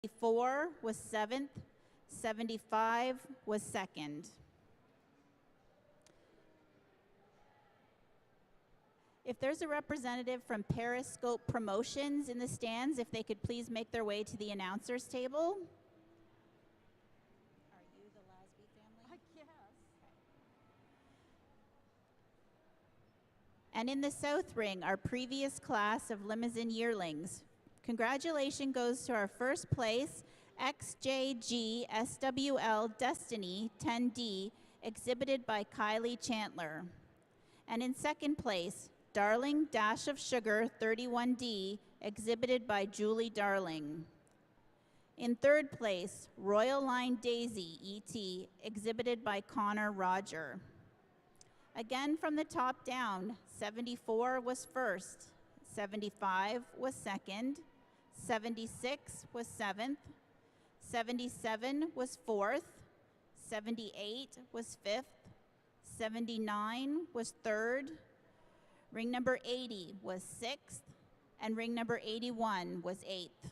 74 was 7th, 75 was 2nd. If there's a representative from Periscope Promotions in the stands, if they could please make their way to the announcer's table. Are you the Lasby family? I guess. And in the South Ring, our previous class of limousine yearlings. Congratulations goes to our first place, XJG SWL Destiny 10D, exhibited by Kylie Chandler. And in second place, Darling Dash of Sugar 31D, exhibited by Julie Darling. In third place, Royal Line Daisy ET, exhibited by Connor Roger. Again from the top down, 74 was first, 75 was second, 76 was 7th, 77 was 4th, 78 was 5th, 79 was 3rd, ring number 80 was 6th, and ring number 81 was 8th.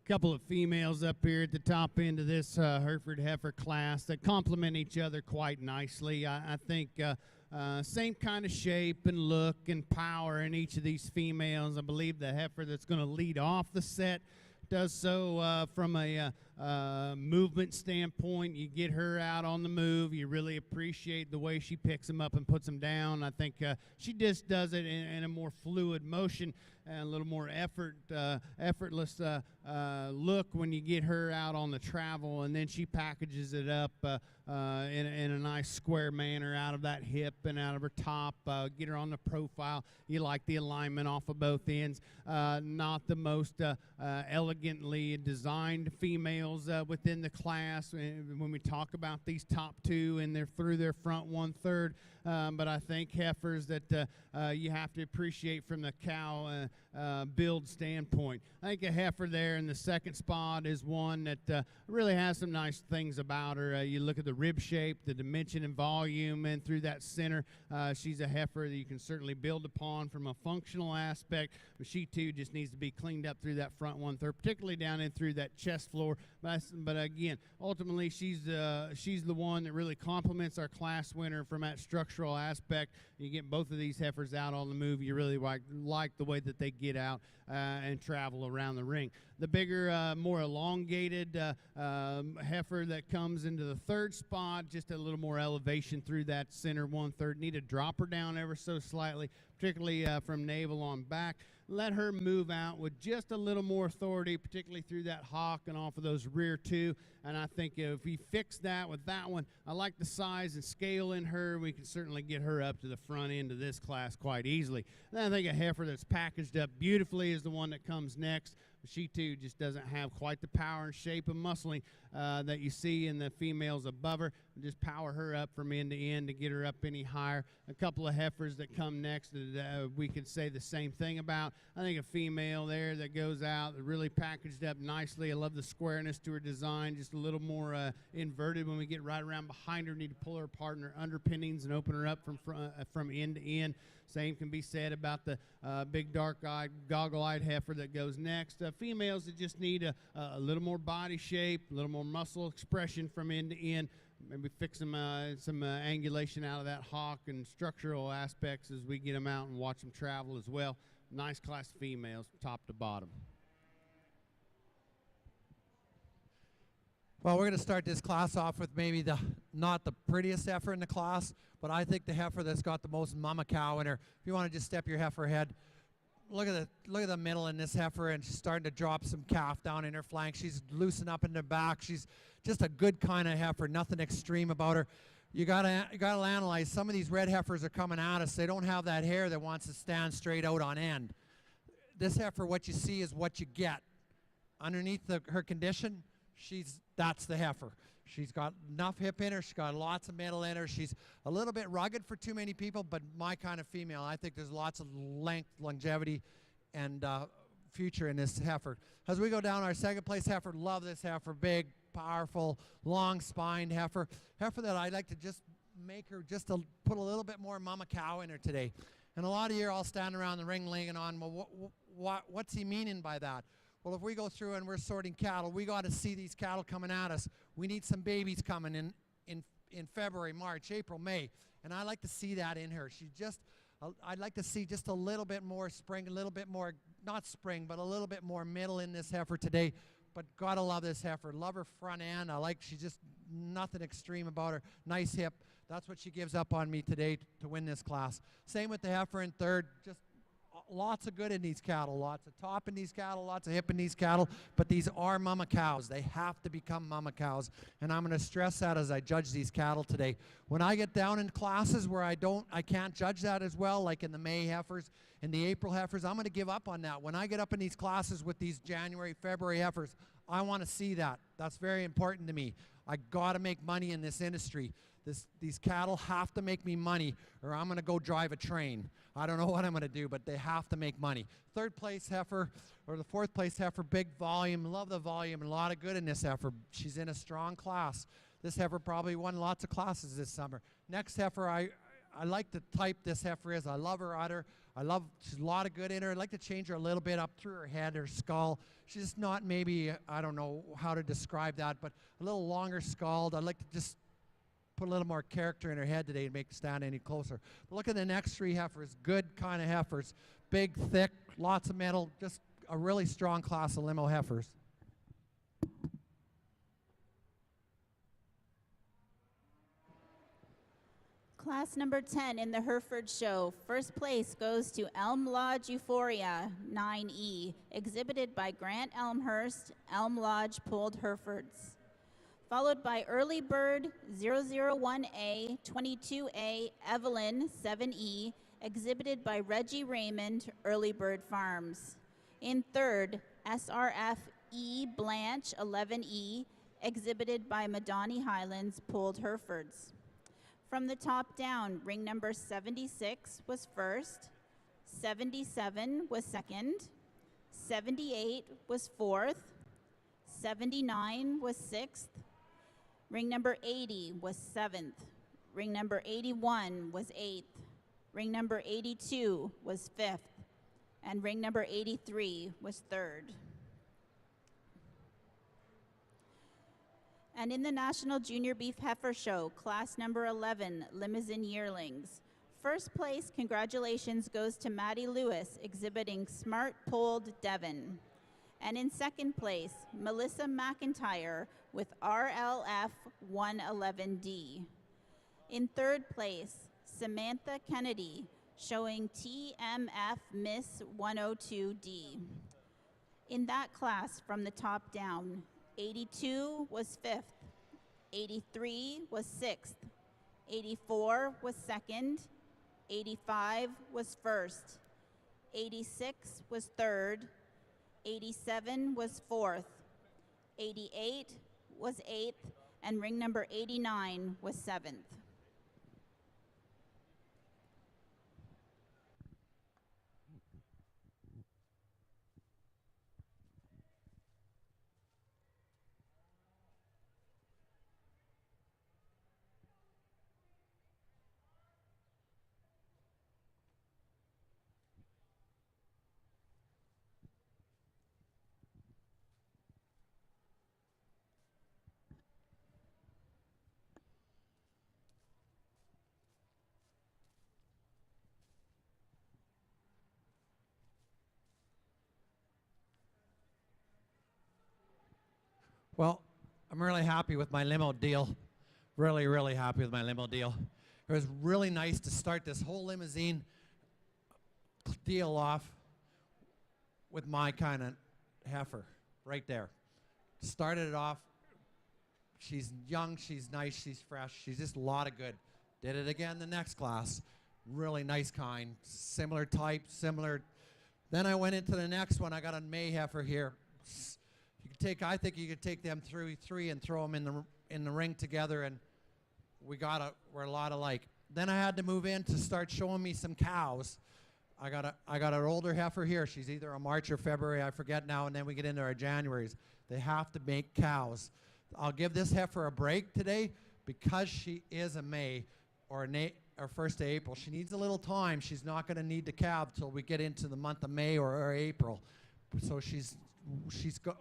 couple of females up here at the top end of this Hereford heifer class that complement each other quite nicely. I think same kind of shape and look and power in each of these females. I believe the heifer that's going to lead off the set does so from a movement standpoint. You get her out on the move. You really appreciate the way she picks them up and puts them down. I think she just does it in a more fluid motion, and a little more effortless look when you get her out on the travel, and then she packages it up in a nice square manner out of that hip and out of her top. Get her on the profile. You like the alignment off of both ends. Not the most elegantly designed females within the class when we talk about these top two and they're through their front 1/3. But I think heifers that you have to appreciate from the cow build standpoint. I think a heifer there in the second spot is one that really has some nice things about her. You look at the rib shape, the dimension and volume, and through that center, she's a heifer that you can certainly build upon from a functional aspect. But she too just needs to be cleaned up through that front 1/3, particularly down in through that chest floor. But again, ultimately, she's the one that really complements our class winner from that structural aspect. You get both of these heifers out on the move. You really like the way that they get out and travel around the ring. The bigger, more elongated heifer that comes into the third spot, just a little more elevation through that center 1/3. Need to drop her down ever so slightly, particularly from navel on back. Let her move out with just a little more authority, particularly through that hock and off of those rear two. And I think if we fix that with that one, I like the size and scale in her. We can certainly get her up to the front end of this class quite easily. And I think a heifer that's packaged up beautifully is the one that comes next. She too just doesn't have quite the power and shape and muscling that you see in the females above her. Just power her up from end to end to get her up any higher. A couple of heifers that come next that we could say the same thing about. I think a female there that goes out really packaged up nicely. I love the squareness to her design, just a little more inverted when we get right around behind her. Need to pull her apart in her underpinnings and open her up from end to end. Same can be said about the big dark-eyed, goggle-eyed heifer that goes next. Females that just need a little more body shape, a little more muscle expression from end to end. Maybe fix some angulation out of that hock and structural aspects as we get them out and watch them travel as well. Nice class of females, top to bottom. Well, we're going to start this class off with maybe not the prettiest heifer in the class, but I think the heifer that's got the most mama cow in her. If you want to just step your heifer ahead, look at the middle in this heifer, and she's starting to drop some calf down in her flank. She's loosened up in the back. She's just a good kind of heifer, nothing extreme about her. You gotta analyze. Some of these red heifers are coming at us. They don't have that hair that wants to stand straight out on end. This heifer, what you see is what you get. Underneath her condition, that's the heifer. She's got enough hip in her. She's got lots of middle in her. She's a little bit rugged for too many people, but my kind of female. I think there's lots of length, longevity, and future in this heifer. As we go down, our second place heifer, love this heifer. Big, powerful, long-spined heifer. Heifer that I'd like to just make her just to put a little bit more mama cow in her today. And a lot of you are all standing around the ring laying on, well, what's he meaning by that? Well, if we go through and we're sorting cattle, we got to see these cattle coming at us. We need some babies coming in February, March, April, May. And I like to see that in her. I'd like to see just a little bit more spring, a little bit more, not spring, but a little bit more middle in this heifer today. But gotta love this heifer. Love her front end. She's just nothing extreme about her. Nice hip. That's what she gives up on me today to win this class. Same with the heifer in third. Just lots of good in these cattle, lots of top in these cattle, lots of hip in these cattle, but these are mama cows. They have to become mama cows, and I'm going to stress that as I judge these cattle today. When I get down in classes where I can't judge that as well, like in the May heifers and the April heifers, I'm going to give up on that. When I get up in these classes with these January, February heifers, I want to see that. That's very important to me. I got to make money in this industry. These cattle have to make me money, or I'm going to go drive a train. I don't know what I'm going to do, but they have to make money. Third place heifer, or the fourth place heifer, big volume. Love the volume. A lot of good in this heifer. She's in a strong class. This heifer probably won lots of classes this summer. Next heifer, I like the type this heifer is. I love her udder. She's a lot of good in her. I'd like to change her a little bit up through her head, her skull. She's just not maybe, I don't know how to describe that, but a little longer skulled. I'd like to just put a little more character in her head today and make her stand any closer. But look at the next three heifers, good kind of heifers. Big, thick, lots of metal, just a really strong class of limo heifers. Class number 10 in the Hereford Show. First place goes to Elm Lodge Euphoria 9E, exhibited by Grant Elmhurst, Elm Lodge Pulled Herefords. Followed by Early Bird 001A 22A Evelyn 7E, exhibited by Reggie Raymond, Early Bird Farms. In third, SRF E Blanche 11E, exhibited by Madani Highlands Pulled Herefords. From the top down, ring number 76 was first, 77 was second, 78 was fourth, 79 was sixth, ring number 80 was seventh, ring number 81 was eighth, ring number 82 was fifth, and ring number 83 was third. And in the National Junior Beef Heifer Show, class number 11, Limousine Yearlings. First place, congratulations, goes to Maddie Lewis, exhibiting Smart Pulled Devon. And in second place, Melissa McIntyre with RLF 111D. In third place, Samantha Kennedy, showing TMF Miss 102D. In that class, from the top down, 82 was fifth, 83 was sixth, 84 was second, 85 was first, 86 was third, 87 was fourth, 88 was eighth, and ring number 89 was seventh. Well, I'm really happy with my limo deal. Really, really happy with my limo deal. It was really nice to start this whole limousine deal off with my kind of heifer right there. Started it off. She's young, she's nice, she's fresh, she's just a lot of good. Did it again the next class. Really nice kind, similar type, similar. Then I went into the next one. I got a May heifer here. I think you could take them through three and throw them in the ring together, and we're a lot alike. Then I had to move in to start showing me some cows. I got an older heifer here. She's either a March or February, I forget now, and then we get into our Januaries. They have to make cows. I'll give this heifer a break today because she is a May or 1st of April. She needs a little time. She's not going to need to calve till we get into the month of May or April. So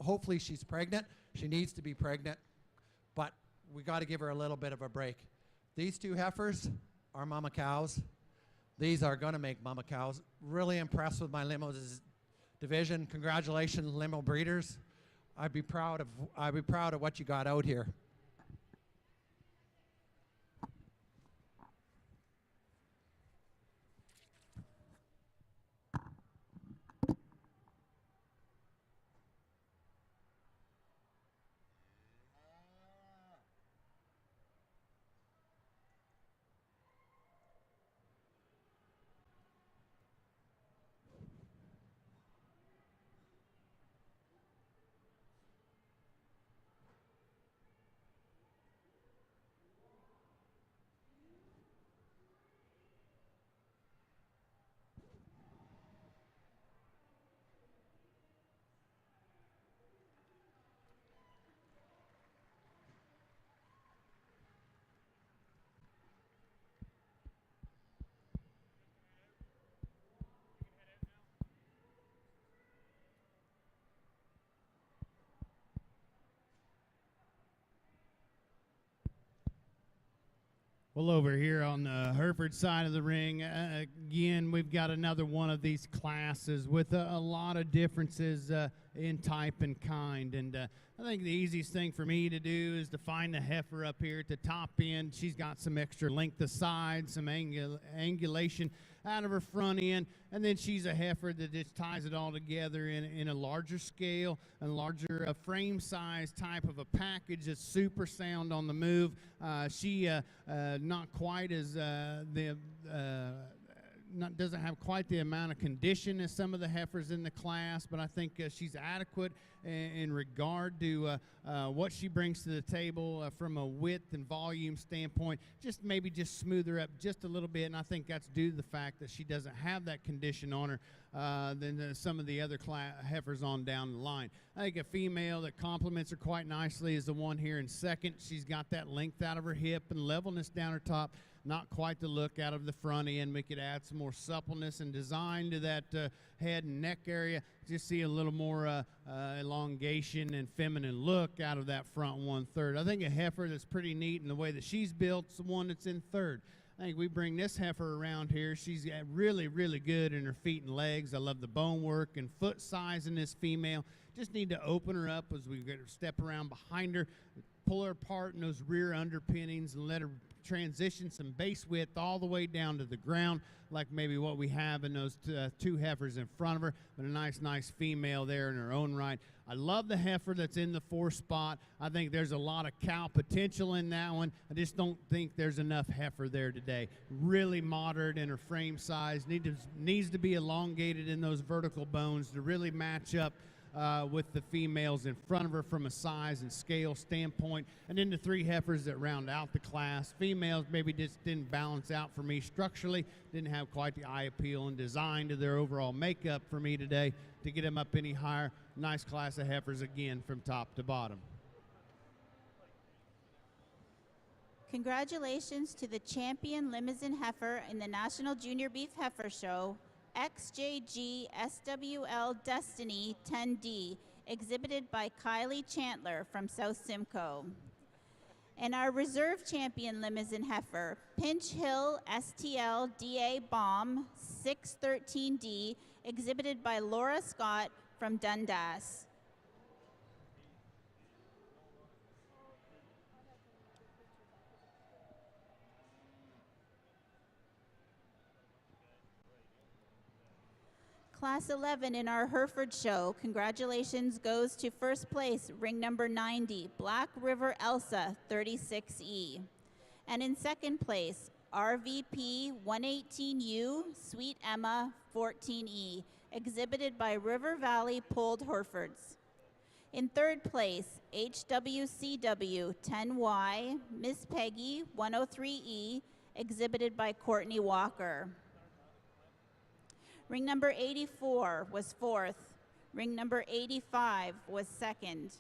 hopefully she's pregnant. She needs to be pregnant, but we got to give her a little bit of a break. These two heifers are mama cows. These are going to make mama cows. Really impressed with my limos division. Congratulations, limo breeders. I'd be proud of what you got out here. Well, over here on the Hereford side of the ring, again, we've got another one of these classes with a lot of differences in type and kind. And I think the easiest thing for me to do is to find the heifer up here at the top end. She's got some extra length of side, some angulation out of her front end, and then she's a heifer that just ties it all together in a larger scale, a larger frame size type of a package that's super sound on the move. She not quite as doesn't have quite the amount of condition as some of the heifers in the class, but I think she's adequate in regard to what she brings to the table from a width and volume standpoint. Just maybe just smooth her up just a little bit, and I think that's due to the fact that she doesn't have that condition on her than some of the other heifers on down the line. I think a female that complements her quite nicely is the one here in second. She's got that length out of her hip and levelness down her top. Not quite the look out of the front end. We could add some more suppleness and design to that head and neck area. Just see a little more elongation and feminine look out of that front 1/3. I think a heifer that's pretty neat in the way that she's built is the one that's in third. I think we bring this heifer around here. She's really, really good in her feet and legs. I love the bone work and foot size in this female. Just need to open her up as we step around behind her, pull her apart in those rear underpinnings and let her transition some base width all the way down to the ground, like maybe what we have in those two heifers in front of her, but a nice female there in her own right. I love the heifer that's in the 4th spot. I think there's a lot of cow potential in that one. I just don't think there's enough heifer there today. Really moderate in her frame size, needs to be elongated in those vertical bones to really match up with the females in front of her from a size and scale standpoint. And then the 3 heifers that round out the class. Females maybe just didn't balance out for me structurally, didn't have quite the eye appeal and design to their overall makeup for me today to get them up any higher. Nice class of heifers again from top to bottom. Congratulations to the champion Limousin heifer in the National Junior Beef Heifer Show, XJG SWL Destiny 10D, exhibited by Kylie Chandler from South Simcoe. And our reserve champion Limousin heifer, Pinch Hill STL DA Bomb 613D, exhibited by Laura Scott from Dundas. Class 11 in our Hereford show, congratulations goes to first place, ring number 90, Black River Elsa 36E. And in second place, RVP 118U, Sweet Emma 14E, exhibited by River Valley Pulled Herefords. In third place, HWCW 10Y, Miss Peggy 103E, exhibited by Courtney Walker. Ring number 84 was fourth. Ring number 85 was second.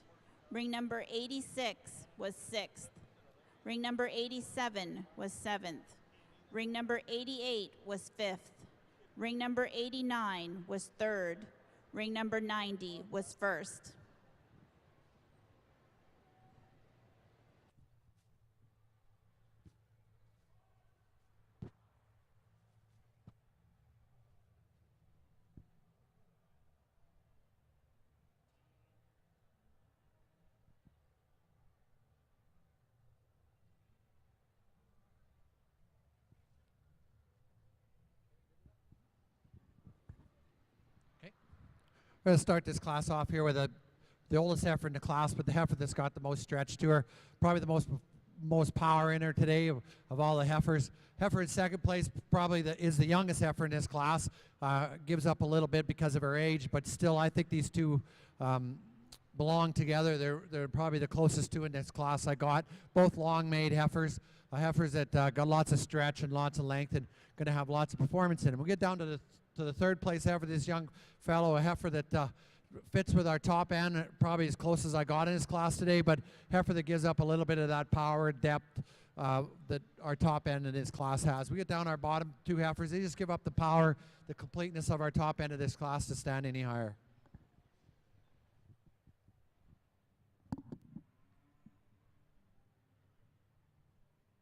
Ring number 86 was sixth. Ring number 87 was seventh. Ring number 88 was fifth. Ring number 89 was third. Ring number 90 was first. We're going to start this class off here with the oldest heifer in the class, but the heifer that's got the most stretch to her, probably the most power in her today of all the heifers. Heifer in second place probably is the youngest heifer in this class. Gives up a little bit because of her age, but still I think these two belong together. They're probably the closest two in this class I got. Both long-made heifers, heifers that got lots of stretch and lots of length and going to have lots of performance in them. We'll get down to the third place heifer, this young fellow, a heifer that fits with our top end, probably as close as I got in this class today, but heifer that gives up a little bit of that power, depth that our top end in this class has. We get down our bottom two heifers, they just give up the power, the completeness of our top end of this class to stand any higher.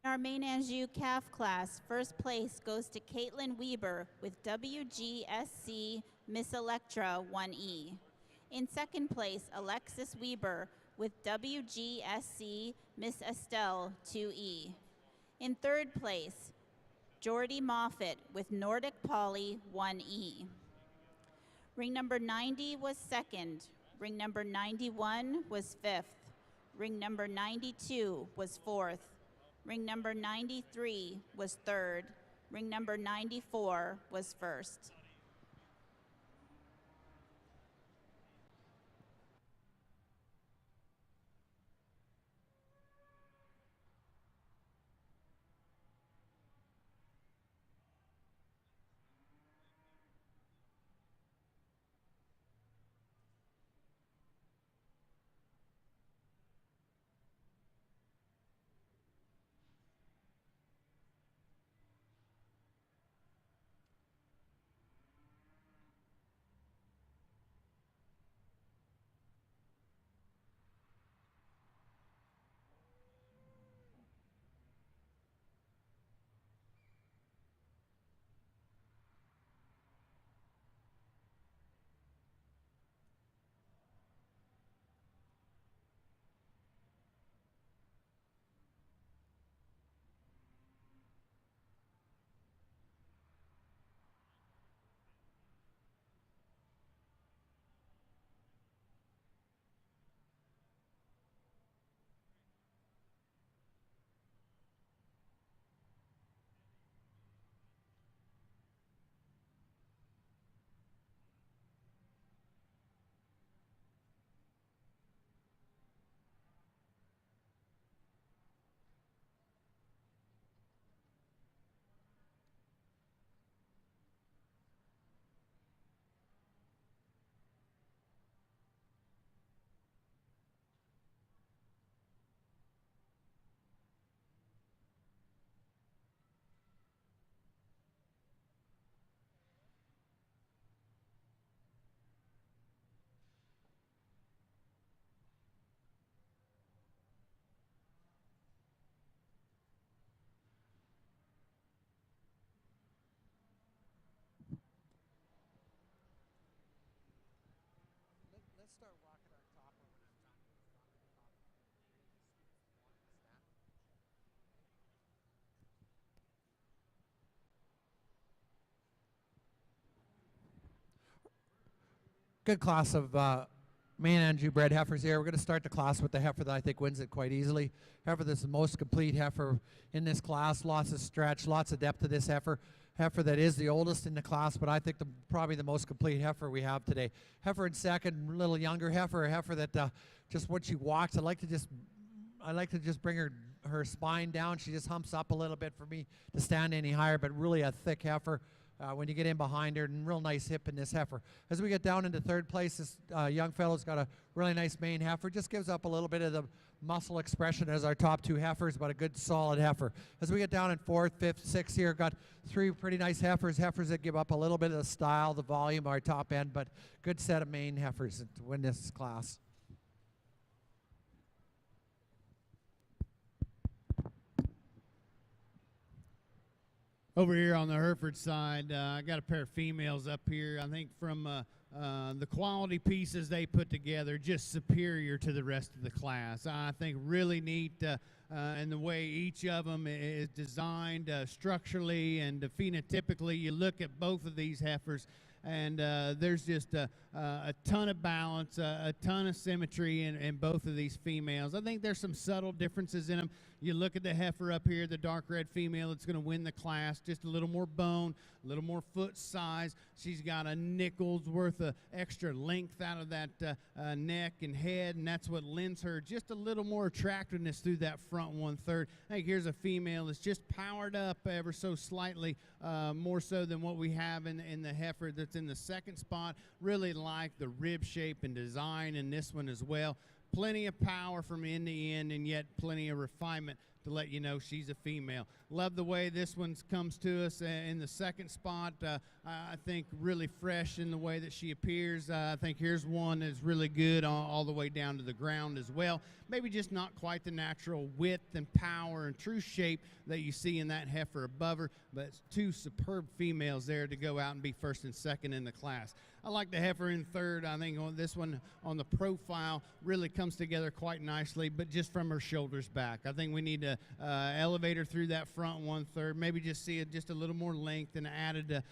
Our our main Anjou calf class, first place goes to Caitlin Weber with WGSC Miss Electra 1E. In second place, Alexis Weber with WGSC Miss Estelle 2E. In third place, Jordy Moffett with Nordic Poly 1E. Ring number 90 was second. Ring number 91 was fifth. Ring number 92 was fourth. Ring number 93 was third. Ring number 94 was first. Let's start walking our top over that good class of main Anjou bred heifers here. We're going to start the class with the heifer that I think wins it quite easily. Heifer that's the most complete heifer in this class. Lots of stretch, lots of depth to this heifer. Heifer that is the oldest in the class, but I think probably the most complete heifer we have today. Heifer in second, a little younger heifer, a heifer that just when she walks, I like to just bring her spine down. She just humps up a little bit for me to stand any higher, but really a thick heifer. When you get in behind her, and real nice hip in this heifer. As we get down into third place, this young fellow's got a really nice mane heifer. Just gives up a little bit of the muscle expression as our top two heifers, but a good solid heifer. As we get down in fourth, fifth, sixth here, got three pretty nice heifers. Heifers that give up a little bit of the style, the volume, our top end, but good set of mane heifers to win this class. Over here on the Hereford side, I got a pair of females up here. I think from the quality pieces they put together, just superior to the rest of the class. I think really neat in the way each of them is designed structurally and phenotypically. You look at both of these heifers, and there's just a ton of balance, a ton of symmetry in both of these females. I think there's some subtle differences in them. You look at the heifer up here, the dark red female that's going to win the class, just a little more bone, a little more foot size. She's got a nickel's worth of extra length out of that neck and head, and that's what lends her just a little more attractiveness through that front 1/3. I think here's a female that's just powered up ever so slightly, more so than what we have in the heifer that's in the second spot. Really like the rib shape and design in this one as well. Plenty of power from end to end, and yet plenty of refinement to let you know she's a female. Love the way this one comes to us in the second spot. I think really fresh in the way that she appears. I think here's one that's really good all the way down to the ground as well. Maybe just not quite the natural width and power and true shape that you see in that heifer above her, but two superb females there to go out and be first and second in the class. I like the heifer in third. I think this one on the profile really comes together quite nicely, but just from her shoulders back. I think we need to elevate her through that front 1/3, maybe just see just a little more length and added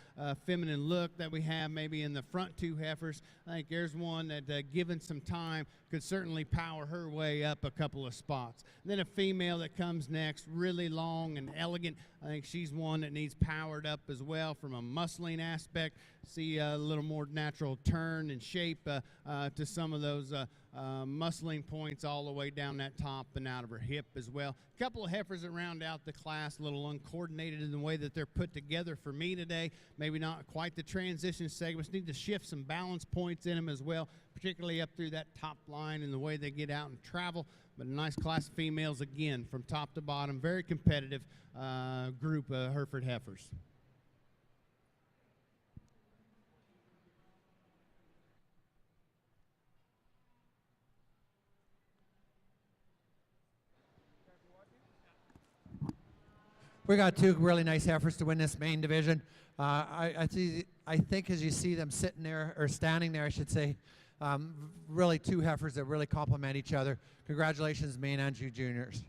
feminine look that we have maybe in the front two heifers. I think there's one that, given some time, could certainly power her way up a couple of spots. And then a female that comes next, really long and elegant. I think she's one that needs powered up as well from a muscling aspect. See a little more natural turn and shape to some of those muscling points all the way down that top and out of her hip as well. A couple of heifers that round out the class, a little uncoordinated in the way that they're put together for me today. Maybe not quite the transition segments. Need to shift some balance points in them as well, particularly up through that top line and the way they get out and travel. But a nice class of females again from top to bottom. Very competitive group of Hereford heifers. We got two really nice heifers to win this main division. I think as you see them sitting there, or standing there, I should say, really two heifers that really complement each other. Congratulations, main and juniors.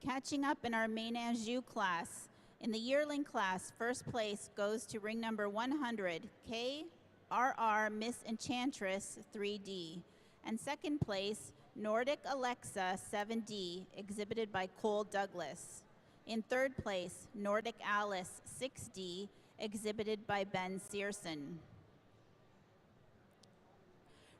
Catching up in our main Anjou class. In the yearling class, first place goes to ring number 100, KRR Miss Enchantress 3D. And second place, Nordic Alexa 7D, exhibited by Cole Douglas. In third place, Nordic Alice 6D, exhibited by Ben Searson.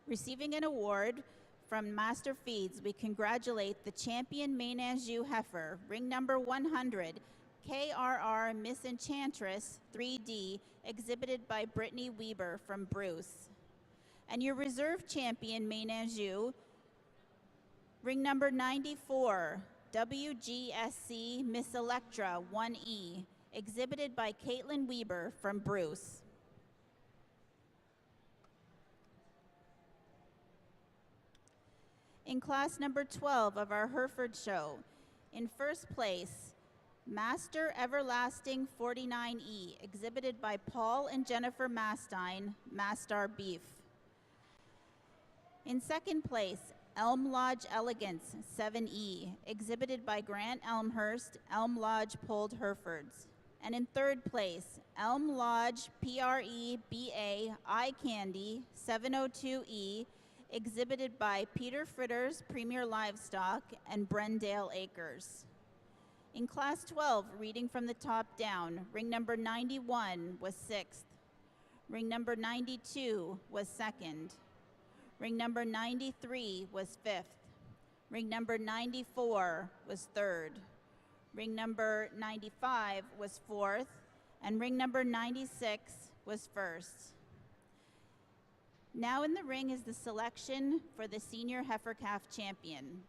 Receiving an award from Masterfeeds, we congratulate the champion main Anjou heifer, ring number 100, KRR Miss Enchantress 3D, exhibited by Brittany Weber from Bruce. And your reserve champion main Anjou, ring number 94, WGSC Miss Electra 1E, exhibited by Caitlin Weber from Bruce. In class number 12 of our Hereford show, in first place, Master Everlasting 49E, exhibited by Paul and Jennifer Mastine, Mastar Beef. In second place, Elm Lodge Elegance 7E, exhibited by Grant Elmhurst, Elm Lodge Polled Herefords. And in third place, Elm Lodge PREBA Eye Candy 702E, exhibited by Peter Fritters Premier Livestock and Brendale Acres. In class 12, reading from the top down, ring number 91 was 6th. Ring number 92 was 2nd. Ring number 93 was 5th. Ring number 94 was 3rd. Ring number 95 was 4th. And ring number 96 was 1st. Now in the ring is the selection for the Senior Heifer Calf Champion.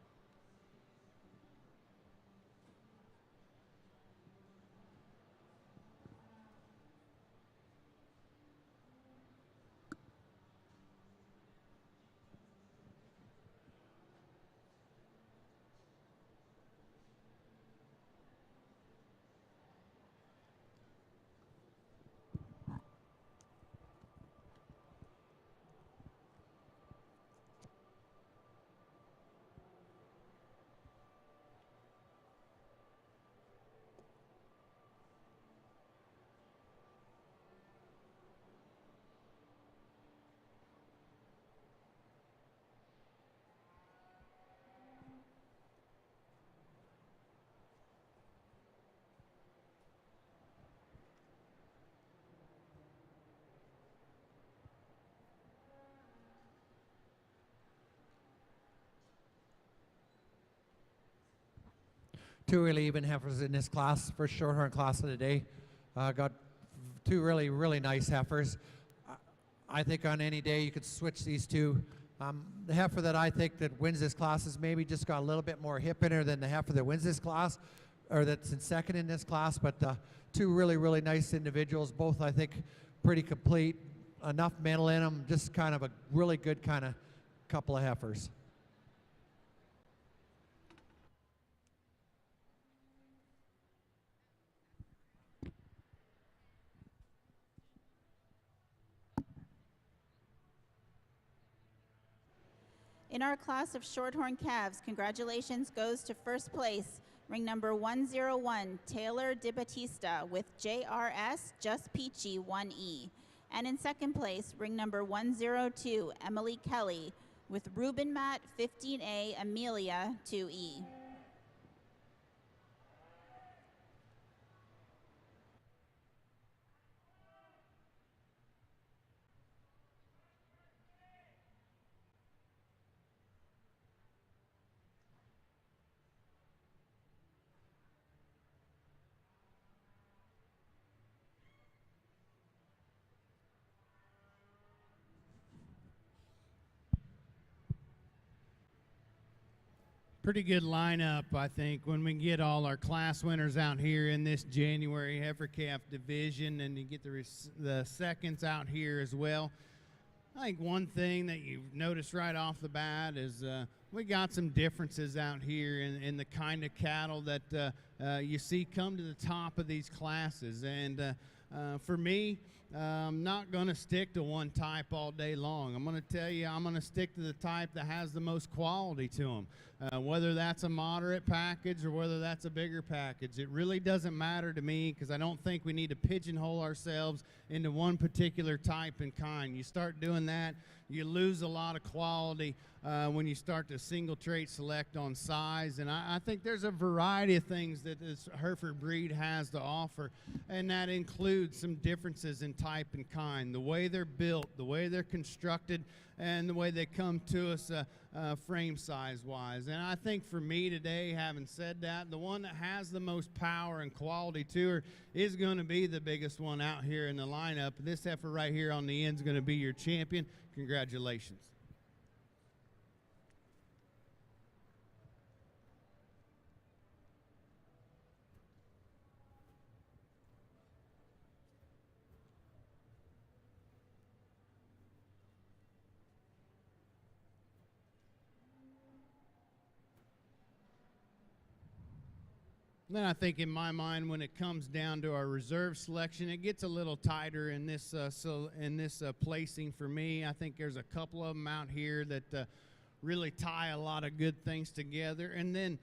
Two really even heifers in this class, first shorthorn class of the day. Got two really nice heifers. I think on any day you could switch these two The heifer that I think that wins this class has maybe just got a little bit more hip in her than the heifer that wins this class, or that's in second in this class. But two really, really nice individuals, both I think pretty complete, enough mental in them, just kind of a really good kind of couple of heifers. In our class of shorthorn calves, congratulations goes to first place, ring number 101, Taylor DiBattista with JRS Just Peachy 1E. And in second place, ring number 102, Emily Kelly with Ruben Matt 15A Amelia 2E. Pretty good lineup, I think, when we get all our class winners out here in this January heifer calf division, and you get the seconds out here as well. I think one thing that you've noticed right off the bat is we got some differences out here in the kind of cattle that you see come to the top of these classes. And for me, I'm not going to stick to one type all day long. I'm going to tell you, I'm going to stick to the type that has the most quality to them. Whether that's a moderate package or whether that's a bigger package, it really doesn't matter to me, because I don't think we need to pigeonhole ourselves into one particular type and kind. You start doing that, you lose a lot of quality when you start to single trait select on size. And I think there's a variety of things that this Hereford breed has to offer, and that includes some differences in type and kind, the way they're built, the way they're constructed, and the way they come to us frame size wise. And I think for me today, having said that, the one that has the most power and quality to her is going to be the biggest one out here in the lineup. This heifer right here on the end is going to be your champion. Congratulations. Then I think in my mind, when it comes down to our reserve selection, it gets a little tighter in this placing for me. I think there's a couple of them out here that really tie a lot of good things together, and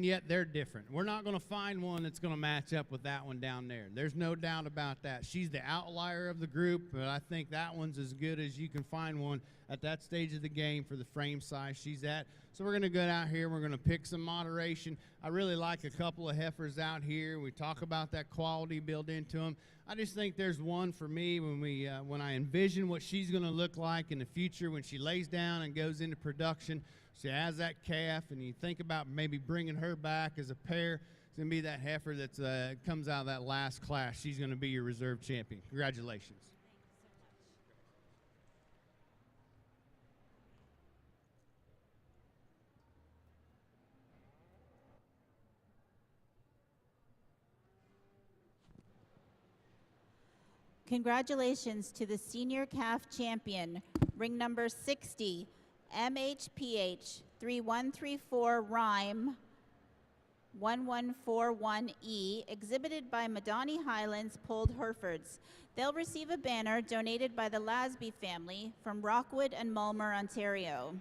yet they're different. We're not going to find one that's going to match up with that one down there. There's no doubt about that. She's the outlier of the group, but I think that one's as good as you can find one at that stage of the game for the frame size she's at. So we're going to go out here, we're going to pick some moderation. I really like a couple of heifers out here. We talk about that quality built into them. I just think there's one for me when I envision what she's going to look like in the future when she lays down and goes into production. She has that calf, and you think about maybe bringing her back as a pair. It's going to be that heifer that comes out of that last class. She's going to be your reserve champion. Congratulations. Congratulations to the senior calf champion, ring number 60, MHPH 3134 Rhyme 1141E, exhibited by Madani Highlands Polled Herefords. They'll receive a banner donated by the Lasby family from Rockwood and Mulmer, Ontario.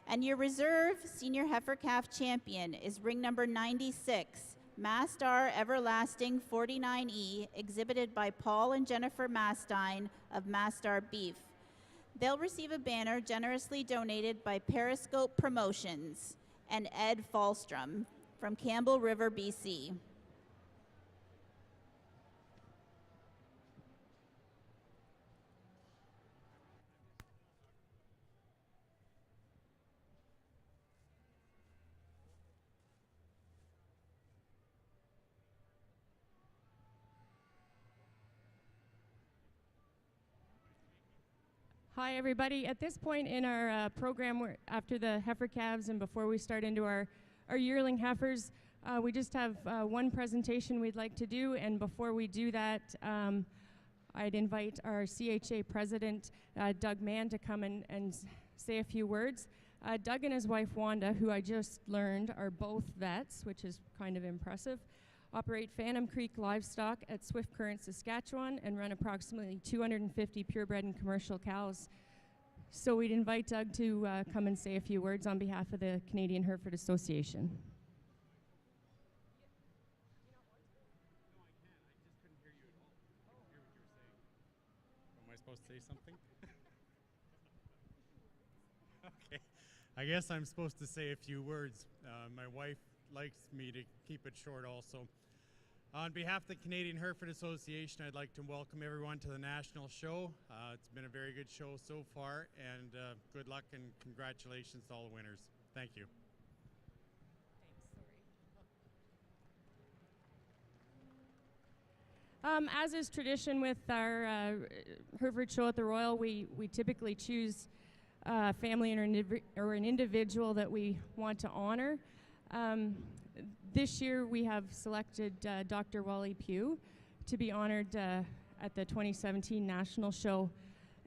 And your reserve senior heifer calf champion is ring number 96, Mastar Everlasting 49E, exhibited by Paul and Jennifer Mastine of Mastar Beef. They'll receive a banner generously donated by Periscope Promotions and Ed Falstrom from Campbell River, BC. Hi, everybody. At this point in our program, after the heifer calves and before we start into our yearling heifers, we just have one presentation we'd like to do. And before we do that, I'd invite our CHA president, Doug Mann, to come and say a few words. Doug and his wife, Wanda, who I just learned are both vets, which is kind of impressive, operate Phantom Creek Livestock at Swift Current, Saskatchewan, and run approximately 250 purebred and commercial cows. So we'd invite Doug to come and say a few words on behalf of the Canadian Hereford Association. Am I supposed to say something? Okay. I guess I'm supposed to say a few words. My wife likes me to keep it short also. On behalf of the Canadian Hereford Association, I'd like to welcome everyone to the national show. It's been a very good show so far, and good luck and congratulations to all the winners. Thank you. As is tradition with our Hereford show at the Royal, we typically choose a family or an individual that we want to honor. This year we have selected Dr. Wally Pugh to be honored at the 2017 National Show.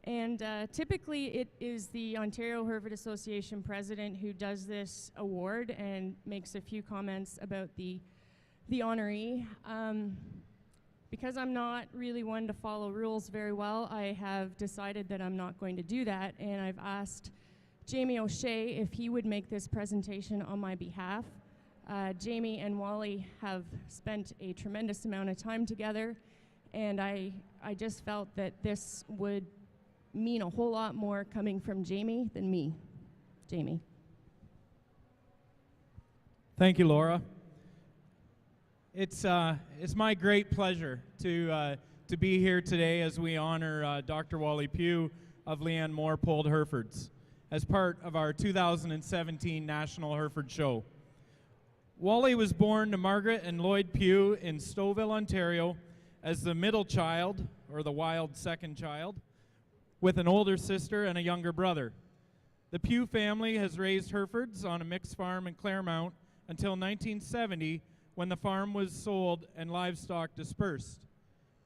And typically it is the Ontario Hereford Association president who does this award and makes a few comments about the honoree. Because I'm not really one to follow rules very well, I have decided that I'm not going to do that, and I've asked Jamie O'Shea if he would make this presentation on my behalf. Jamie and Wally have spent a tremendous amount of time together, and I just felt that this would mean a whole lot more coming from Jamie than me. Jamie. Thank you, Laura. It's my great pleasure to be here today as we honor Dr. Wally Pugh of Leanne Moore Polled Herefords as part of our 2017 National Hereford Show. Wally was born to Margaret and Lloyd Pugh in Stouffville, Ontario, as the middle child, or the wild second child, with an older sister and a younger brother. The Pugh family has raised Herefords on a mixed farm in Claremont until 1970, when the farm was sold and livestock dispersed.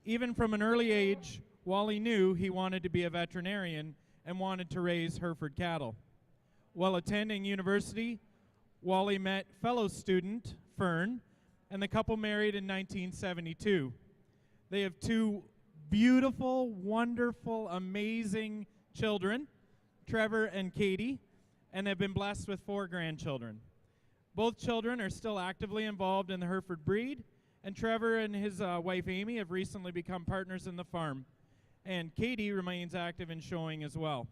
Even from an early age, Wally knew he wanted to be a veterinarian and wanted to raise Hereford cattle. While attending university, Wally met fellow student Fern, and the couple married in 1972. They have two beautiful, wonderful, amazing children, Trevor and Katie, and have been blessed with 4 grandchildren. Both children are still actively involved in the Hereford breed, and Trevor and his wife Amy have recently become partners in the farm, and Katie remains active in showing as well.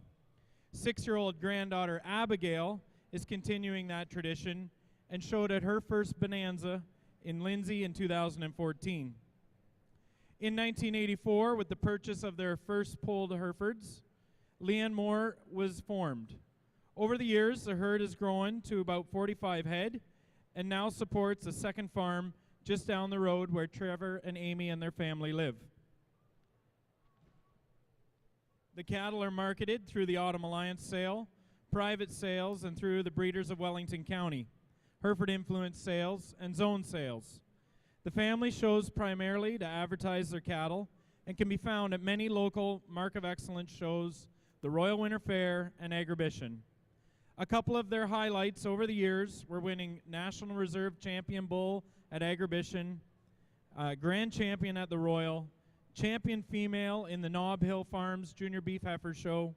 6-year-old granddaughter Abigail is continuing that tradition and showed at her first Bonanza in Lindsay in 2014. In 1984, with the purchase of their first polled Herefords, Leanne Moore was formed. Over the years, the herd has grown to about 45 head and now supports a second farm just down the road where Trevor and Amy and their family live. The cattle are marketed through the Autumn Alliance sale, private sales, and through the Breeders of Wellington County, Hereford Influence sales, and zone sales. The family shows primarily to advertise their cattle and can be found at many local Mark of Excellence shows, the Royal Winter Fair, and Agribition. A couple of their highlights over the years were winning National Reserve Champion Bull at Agribition, Grand Champion at the Royal, Champion Female in the Nob Hill Farms Junior Beef Heifer Show,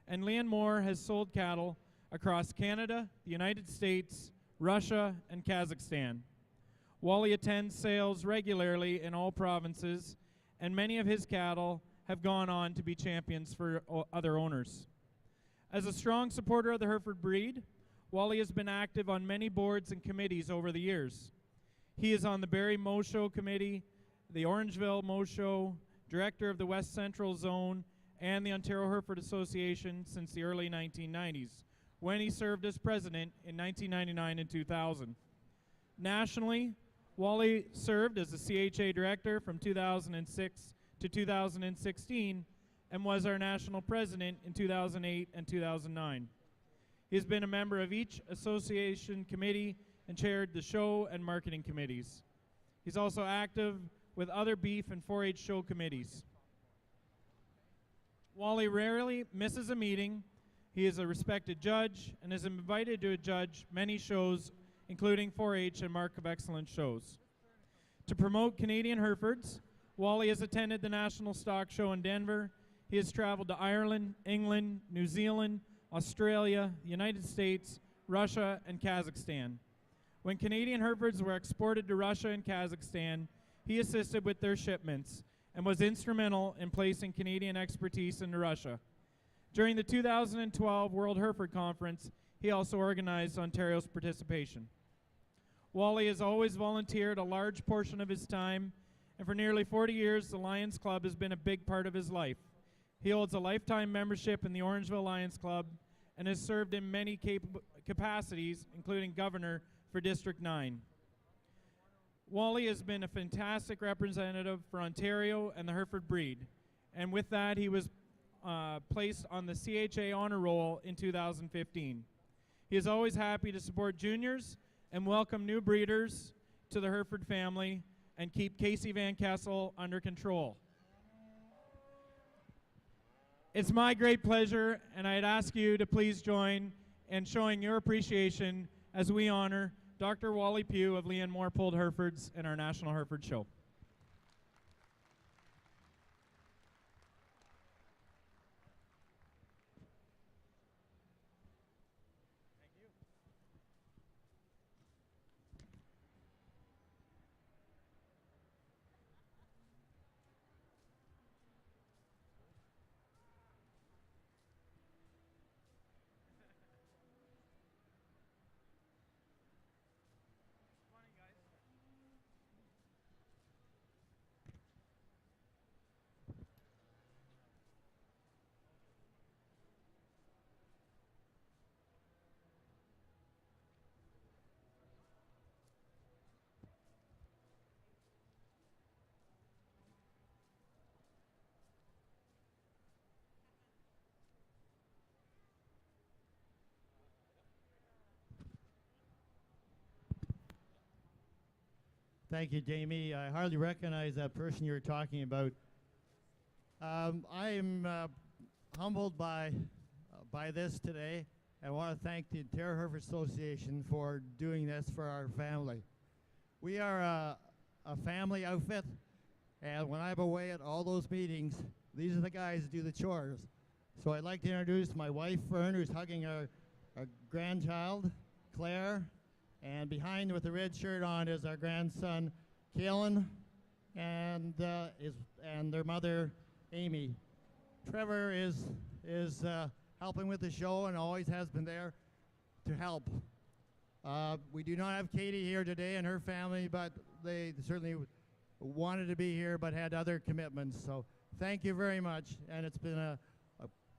and Leanne Moore has sold cattle across Canada, the United States, Russia, and Kazakhstan. Wally attends sales regularly in all provinces, and many of his cattle have gone on to be champions for other owners. As a strong supporter of the Hereford breed, Wally has been active on many boards and committees over the years. He is on the Barrie Mow Show Committee, the Orangeville Mow Show, director of the West Central Zone, and the Ontario Hereford Association since the early 1990s, when he served as president in 1999 and 2000. Nationally, Wally served as the CHA director from 2006 to 2016, and was our national president in 2008 and 2009. He has been a member of each association committee and chaired the show and marketing committees. He's also active with other beef and 4-H show committees. Wally rarely misses a meeting. He is a respected judge and is invited to judge many shows, including 4-H and Mark of Excellence shows. To promote Canadian Herefords, Wally has attended the National Stock Show in Denver. He has traveled to Ireland, England, New Zealand, Australia, the United States, Russia, and Kazakhstan. When Canadian Herefords were exported to Russia and Kazakhstan, he assisted with their shipments and was instrumental in placing Canadian expertise into Russia. During the 2012 World Hereford Conference, he also organized Ontario's participation. Wally has always volunteered a large portion of his time, and for nearly 40 years, the Lions Club has been a big part of his life. He holds a lifetime membership in the Orangeville Lions Club and has served in many capacities, including governor for District 9. Wally has been a fantastic representative for Ontario and the Hereford breed, and with that, he was placed on the CHA Honor Roll in 2015. He is always happy to support juniors and welcome new breeders to the Hereford family and keep Casey Van Kessel under control. It's my great pleasure, and I'd ask you to please join in showing your appreciation as we honor Dr. Wally Pugh of Leanne Moore Pulled Herefords in our National Hereford Show. Thank you, Jamie. I hardly recognize that person you were talking about. I am humbled by this today. I want to thank the Ontario Hereford Association for doing this for our family. We are a family outfit, and when I'm away at all those meetings, these are the guys who do the chores. So I'd like to introduce my wife, Fern, who's hugging our grandchild, Claire. And behind with the red shirt on is our grandson, Kalen, and their mother, Amy. Trevor is helping with the show and always has been there to help. We do not have Katie here today and her family, but they certainly wanted to be here but had other commitments. So thank you very much, and it's been a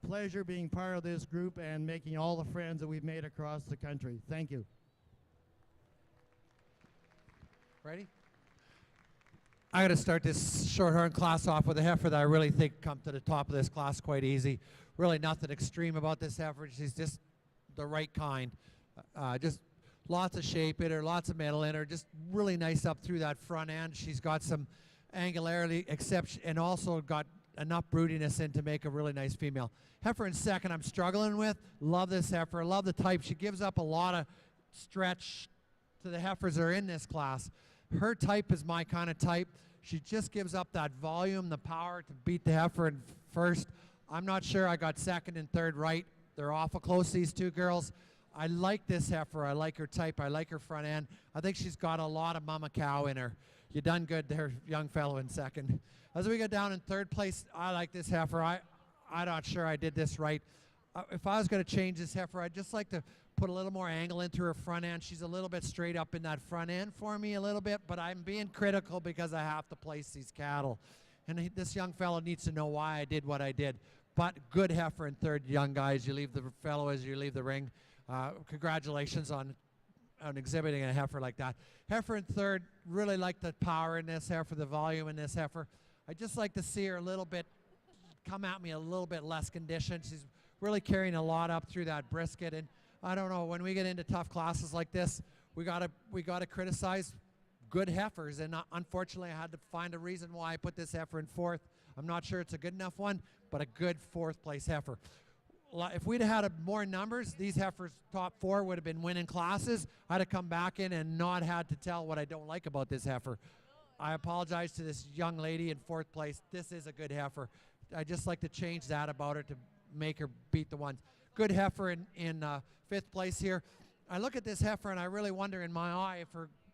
pleasure being part of this group and making all the friends that we've made across the country. Thank you. Ready? I got to start this shorthorn class off with a heifer that I really think come to the top of this class quite easy. Really nothing extreme about this heifer. She's just the right kind. Just lots of shape in her, lots of metal in her, just really nice up through that front end. She's got some angularity and also got enough broodiness in to make a really nice female. Heifer in second I'm struggling with. Love this heifer. Love the type. She gives up a lot of stretch to the heifers that are in this class. Her type is my kind of type. She just gives up that volume, the power to beat the heifer in first. I'm not sure I got second and third right. They're awful close, these two girls. I like this heifer. I like her type. I like her front end. I think she's got a lot of mama cow in her. You done good there, young fellow, in second. As we go down in third place, I like this heifer. I'm not sure I did this right. If I was going to change this heifer, I'd just like to put a little more angle into her front end. She's a little bit straight up in that front end for me a little bit, but I'm being critical because I have to place these cattle. And this young fellow needs to know why I did what I did. But good heifer in third, young guys. You leave the fellow as you leave the ring. Congratulations on exhibiting a heifer like that. Heifer in third, really like the power in this heifer, the volume in this heifer. I just like to see her a little bit come at me a little bit less conditioned. She's really carrying a lot up through that brisket, and I don't know, when we get into tough classes like this, we gotta criticize good heifers, and unfortunately I had to find a reason why I put this heifer in fourth. I'm not sure it's a good enough one, but a good fourth place heifer. If we'd have had more numbers, these heifers top 4 would have been winning classes. I'd have come back in and not had to tell what I don't like about this heifer. I apologize to this young lady in fourth place. This is a good heifer. I just like to change that about her to make her beat the ones. Good heifer in fifth place here. I look at this heifer and I really wonder in my eye if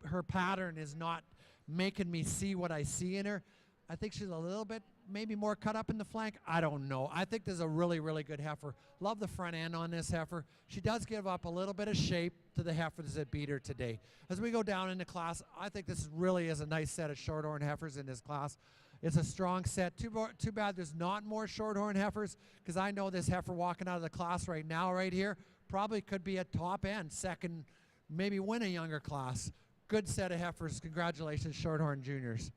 her pattern is not making me see what I see in her. I think she's a little bit maybe more cut up in the flank. I don't know. I think this is a really, really good heifer. Love the front end on this heifer. She does give up a little bit of shape to the heifers that beat her today. As we go down into class, I think this really is a nice set of shorthorn heifers in this class. It's a strong set. Too bad there's not more shorthorn heifers, because I know this heifer walking out of the class right now right here probably could be a top end, second, maybe win a younger class. Good set of heifers. Congratulations, Shorthorn Juniors.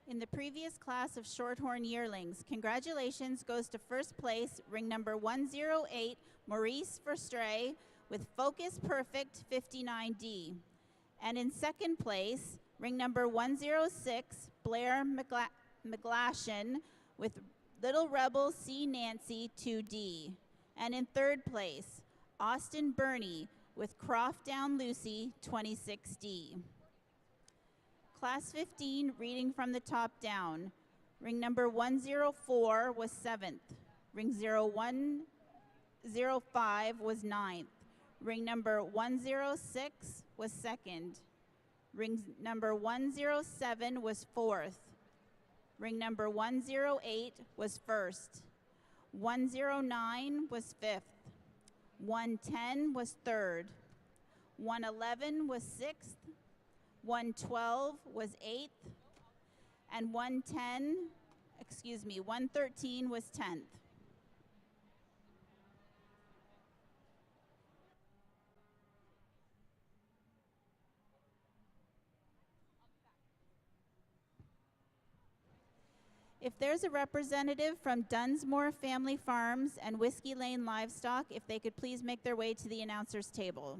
In the previous class of Shorthorn yearlings, congratulations goes to first place, ring number 108, Maurice Verstray, with Focus Perfect 59D. And in second place, ring number 106, Blair McGlashan, with Little Rebel C. Nancy 2D. And in third place, Austin Burney, with Croft Down Lucy 26D. Class 15, reading from the top down. Ring number 104 was 7th. Ring 0105 was 9th. Ring number 106 was 2nd. Ring number 107 was 4th. Ring number 108 was 1st. 109 was 5th. 110 was 3rd. 111 was 6th. 112 was 8th, and 113 was 10th. If there's a representative from Dunsmore Family Farms and Whiskey Lane Livestock, if they could please make their way to the announcer's table.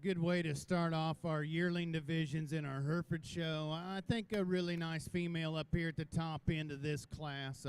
Good way to start off our yearling divisions in our Hereford show. I think a really nice female up here at the top end of this class.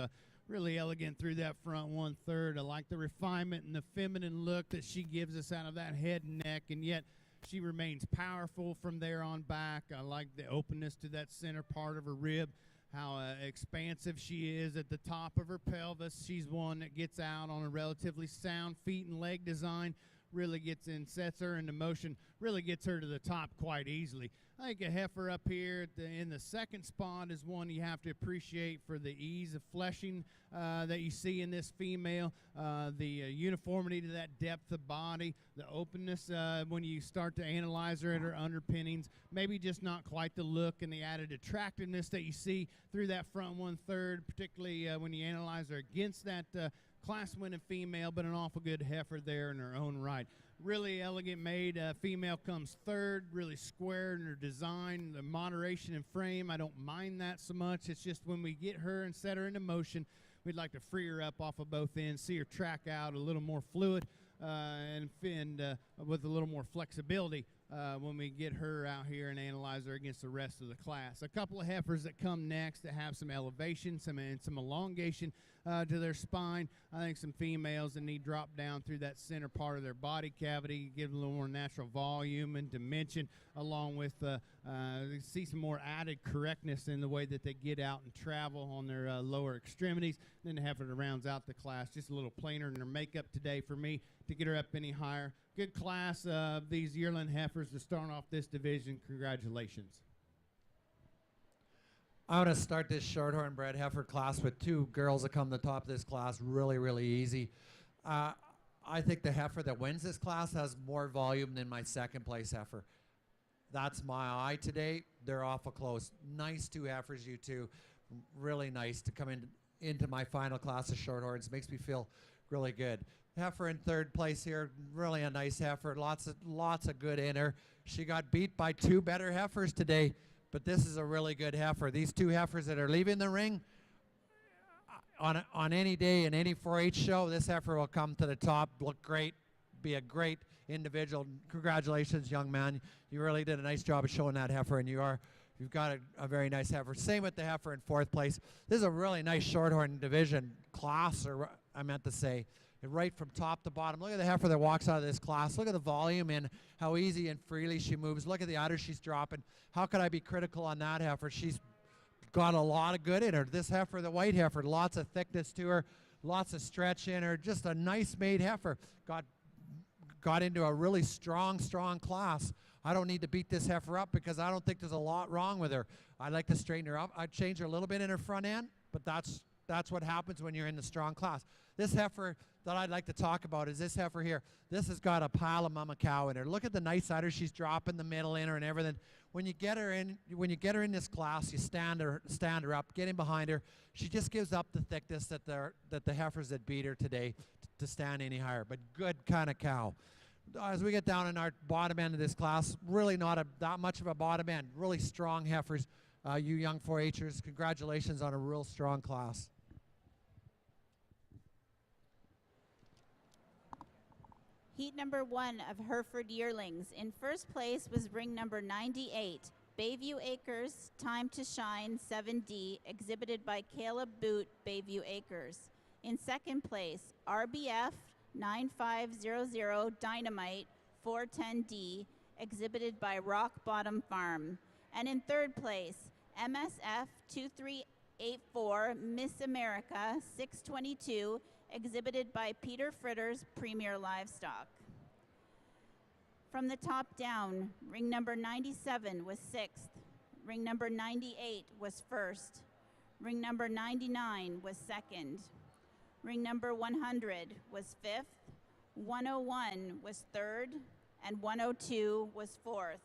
Really elegant through that front 1/3. I like the refinement and the feminine look that she gives us out of that head and neck, and yet she remains powerful from there on back. I like the openness to that center part of her rib, how expansive she is at the top of her pelvis. She's one that gets out on a relatively sound feet and leg design, really gets in, sets her into motion, really gets her to the top quite easily. I think a heifer up here in the second spot is one you have to appreciate for the ease of fleshing that you see in this female, the uniformity to that depth of body, the openness when you start to analyze her at her underpinnings, maybe just not quite the look and the added attractiveness that you see through that front 1/3, particularly when you analyze her against that class-winning female, but an awful good heifer there in her own right. Really elegant made. Female comes third, really square in her design, the moderation in frame. I don't mind that so much. It's just when we get her and set her into motion, we'd like to free her up off of both ends, see her track out a little more fluid and with a little more flexibility when we get her out here and analyze her against the rest of the class. A couple of heifers that come next that have some elevation, some elongation to their spine. I think some females that need drop down through that center part of their body cavity, give a little more natural volume and dimension, along with see some more added correctness in the way that they get out and travel on their lower extremities. Then the heifer that rounds out the class, just a little plainer in her makeup today for me to get her up any higher. Good class of these yearling heifers to start off this division. Congratulations. I want to start this shorthorn bred heifer class with two girls that come to the top of this class really, really easy. I think the heifer that wins this class has more volume than my second place heifer. That's my eye today. They're awful close. Nice two heifers, you two. Really nice to come into my final class of shorthorns. Makes me feel really good. Heifer in third place here, really a nice heifer. Lots of good in her. She got beat by two better heifers today, but this is a really good heifer. These two heifers that are leaving the ring, on any day in any 4-H show, this heifer will come to the top, look great, be a great individual. Congratulations, young man. You really did a nice job of showing that heifer, and you've got a very nice heifer. Same with the heifer in fourth place. This is a really nice shorthorn division class, or I meant to say, right from top to bottom. Look at the heifer that walks out of this class. Look at the volume and how easy and freely she moves. Look at the udder she's dropping. How could I be critical on that heifer? She's got a lot of good in her. This heifer, the white heifer, lots of thickness to her, lots of stretch in her. Just a nice made heifer. Got into a really strong class. I don't need to beat this heifer up because I don't think there's a lot wrong with her. I'd like to straighten her up. I'd change her a little bit in her front end, but that's what happens when you're in the strong class. This heifer that I'd like to talk about is this heifer here. This has got a pile of mama cow in her. Look at the nice udder she's dropping, the middle in her and everything. When you get her in this class, you stand her up, get in behind her. She just gives up the thickness that the heifers that beat her today to stand any higher. But good kind of cow. As we get down in our bottom end of this class, really not that much of a bottom end. Really strong heifers. You young 4-Hers, congratulations on a real strong class. Heat number 1 of Hereford yearlings. In first place was ring number 98, Bayview Acres, Time to Shine 7D, exhibited by Caleb Boot, Bayview Acres. In second place, RBF 9500 Dynamite 410D, exhibited by Rock Bottom Farm. And in third place, MSF 2384 Miss America 622, exhibited by Peter Fritters, Premier Livestock. From the top down, ring number 97 was 6th, ring number 98 was 1st, ring number 99 was 2nd, ring number 100 was 5th, 101 was 3rd, and 102 was 4th.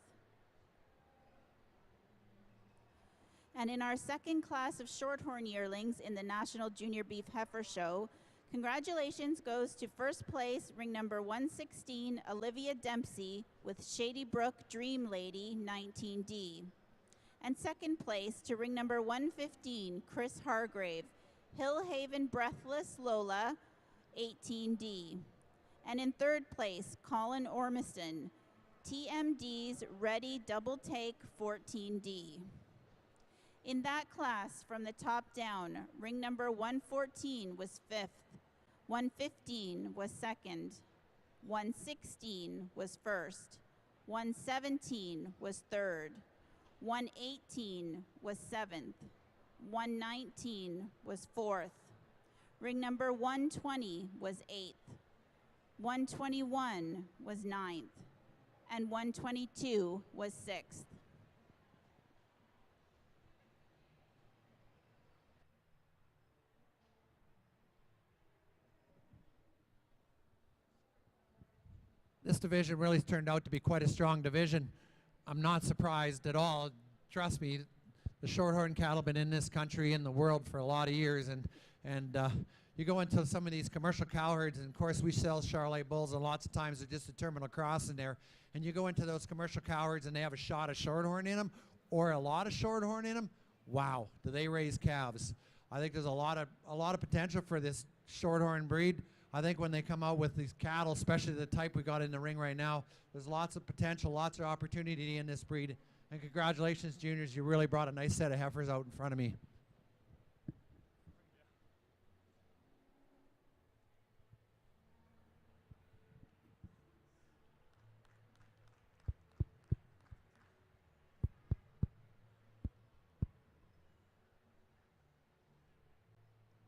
And in our second class of shorthorn yearlings in the National Junior Beef Heifer Show, congratulations goes to first place, ring number 116, Olivia Dempsey with Shady Brook Dream Lady 19D. And second place to ring number 115, Chris Hargrave, Hillhaven Breathless Lola 18D. And in third place, Colin Ormiston, TMD's Ready Double Take 14D. In that class, from the top down, ring number 114 was 5th, 115 was 2nd, 116 was 1st, 117 was 3rd, 118 was 7th, 119 was 4th, ring number 120 was 8th, 121 was 9th, and 122 was 6th. This division really turned out to be quite a strong division. I'm not surprised at all. Trust me, the shorthorn cattle have been in this country and the world for a lot of years, and you go into some of these commercial cow herds, and of course we sell Charolais bulls, and lots of times they're just a terminal cross in there, and you go into those commercial cow herds and they have a shot of shorthorn in them or a lot of shorthorn in them. Wow, do they raise calves. I think there's a lot of potential for this shorthorn breed. I think when they come out with these cattle, especially the type we got in the ring right now, there's lots of potential, lots of opportunity in this breed. And congratulations, juniors, you really brought a nice set of heifers out in front of me.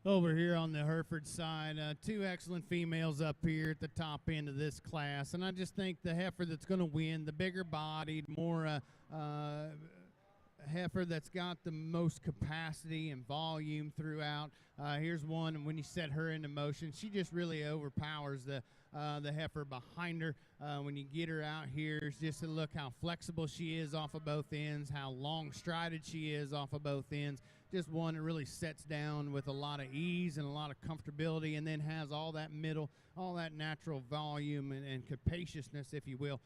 Over here on the Hereford side, two excellent females up here at the top end of this class, and I just think the heifer that's going to win, the bigger bodied, more heifer that's got the most capacity and volume throughout. Here's one, and when you set her into motion, she just really overpowers the heifer behind her. When you get her out here, just to look how flexible she is off of both ends, how long strided she is off of both ends. Just one that really sets down with a lot of ease and a lot of comfortability, and then has all that middle, all that natural volume and capaciousness, if you will,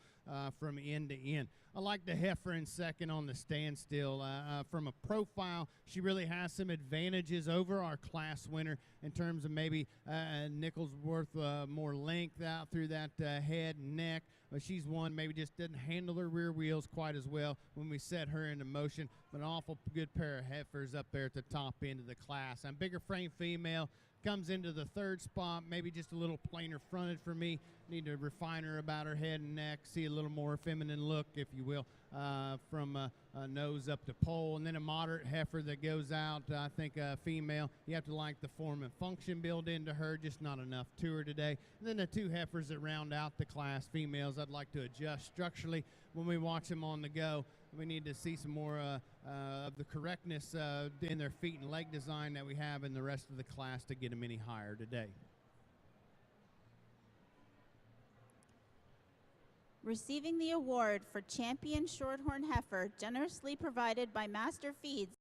from end to end. I like the heifer in second on the standstill. From a profile, she really has some advantages over our class winner in terms of maybe nickels worth more length out through that head and neck. But she's one maybe just doesn't handle her rear wheels quite as well when we set her into motion. But an awful good pair of heifers up there at the top end of the class. And bigger frame female comes into the third spot, maybe just a little plainer fronted for me. Need to refine her about her head and neck, see a little more feminine look, if you will, from nose up to pole. And then a moderate heifer that goes out, I think a female. You have to like the form and function built into her, just not enough to her today. And then the two heifers that round out the class, females, I'd like to adjust structurally when we watch them on the go. We need to see some more of the correctness in their feet and leg design that we have in the rest of the class to get them any higher today. Receiving the award for Champion Shorthorn Heifer, generously provided by Masterfeeds,